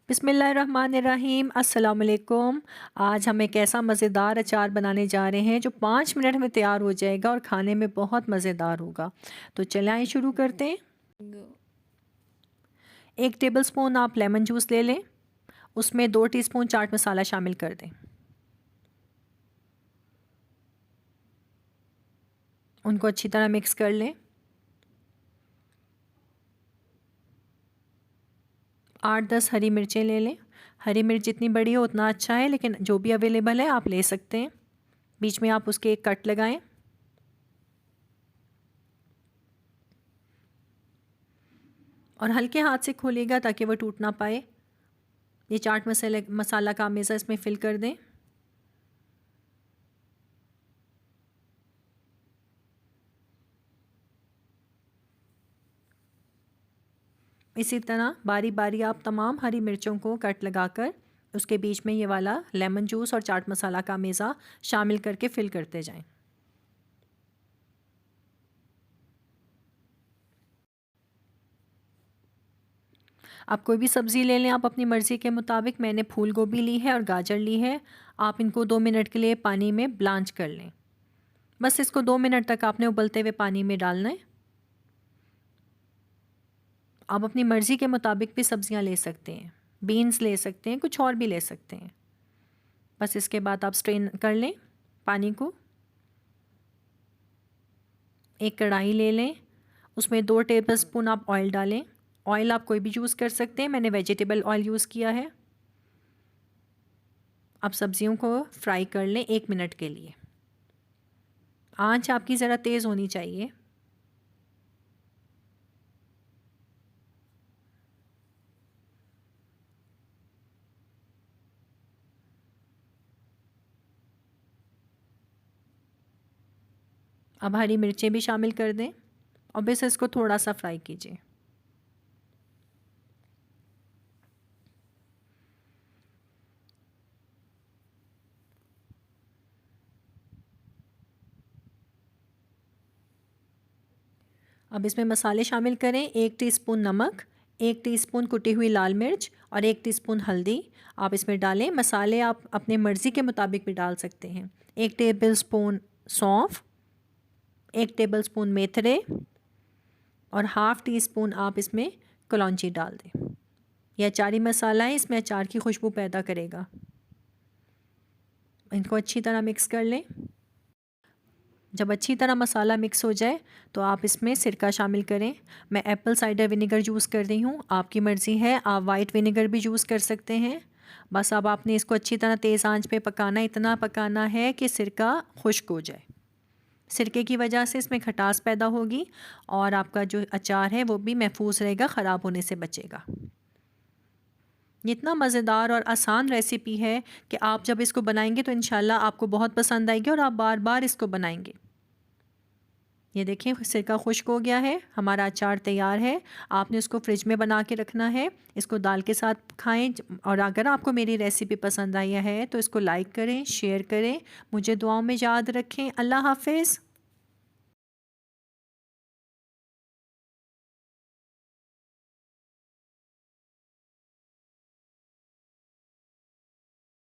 बिस्मिल्लाहिर्रहमानिर्रहीम अस्सलाम वालेकुम। आज हम एक ऐसा मज़ेदार अचार बनाने जा रहे हैं जो 5 मिनट में तैयार हो जाएगा और खाने में बहुत मज़ेदार होगा। तो चलें आइए शुरू करते हैं। 1 टेबलस्पून आप लेमन जूस ले लें, उसमें 2 टीस्पून चाट मसाला शामिल कर दें। उनको अच्छी तरह मिक्स कर लें। 8-10 हरी मिर्चें ले लें। हरी मिर्च जितनी बड़ी हो उतना अच्छा है, लेकिन जो भी अवेलेबल है आप ले सकते हैं। बीच में आप उसके एक कट लगाएं। और हल्के हाथ से खोलिएगा ताकि वो टूट ना पाए। ये चाट मसाला का मेज़ा इसमें फिल कर दें। इसी तरह बारी बारी आप तमाम हरी मिर्चों को कट लगाकर उसके बीच में ये वाला लेमन जूस और चाट मसाला का मेज़ा शामिल करके फिल करते जाएं। आप कोई भी सब्ज़ी ले लें आप अपनी मर्ज़ी के मुताबिक। मैंने फूल गोभी ली है और गाजर ली है। आप इनको 2 मिनट के लिए पानी में ब्लांच कर लें। बस इसको 2 मिनट तक आपने उबलते हुए पानी में डालना है। आप अपनी मर्ज़ी के मुताबिक भी सब्ज़ियां ले सकते हैं, बीन्स ले सकते हैं, कुछ और भी ले सकते हैं। बस इसके बाद आप स्ट्रेन कर लें पानी को। एक कढ़ाई ले लें, उसमें 2 टेबलस्पून आप ऑयल डालें। ऑयल आप कोई भी यूज़ कर सकते हैं, मैंने वेजिटेबल ऑयल यूज़ किया है। आप सब्जियों को फ्राई कर लें 1 मिनट के लिए। आंच आपकी ज़रा तेज़ होनी चाहिए। अब हरी मिर्चें भी शामिल कर दें और बस इसको थोड़ा सा फ्राई कीजिए। अब इसमें मसाले शामिल करें। 1 टीस्पून नमक, 1 टीस्पून कुटी हुई लाल मिर्च और 1 टीस्पून हल्दी आप इसमें डालें। मसाले आप अपने मर्ज़ी के मुताबिक भी डाल सकते हैं। 1 टेबलस्पून सौंफ, 1 टेबलस्पून मेथरे और हाफ़ टी स्पून आप इसमें कलौंजी डाल दें। यह अचारी मसाला है, इसमें अचार की खुशबू पैदा करेगा। इनको अच्छी तरह मिक्स कर लें। जब अच्छी तरह मसाला मिक्स हो जाए तो आप इसमें सिरका शामिल करें। मैं एप्पल साइडर विनेगर यूज़ कर रही हूँ, आपकी मर्ज़ी है, आप वाइट विनेगर भी यूज़ कर सकते हैं। बस अब आपने इसको अच्छी तरह तेज़ आंच पे पकाना, इतना पकाना है कि सिरका खुश्क हो जाए। सिरके की वजह से इसमें खटास पैदा होगी और आपका जो अचार है वो भी महफूज रहेगा, ख़राब होने से बचेगा। ये इतना मज़ेदार और आसान रेसिपी है कि आप जब इसको बनाएंगे तो इंशाल्लाह आपको बहुत पसंद आएगी और आप बार बार इसको बनाएंगे। ये देखें सिरका खुश्क हो गया है, हमारा अचार तैयार है। आपने उसको फ्रिज में बना के रखना है, इसको दाल के साथ खाएं। और अगर आपको मेरी रेसिपी पसंद आई है तो इसको लाइक करें, शेयर करें, मुझे दुआओं में याद रखें। अल्लाह हाफ़िज़।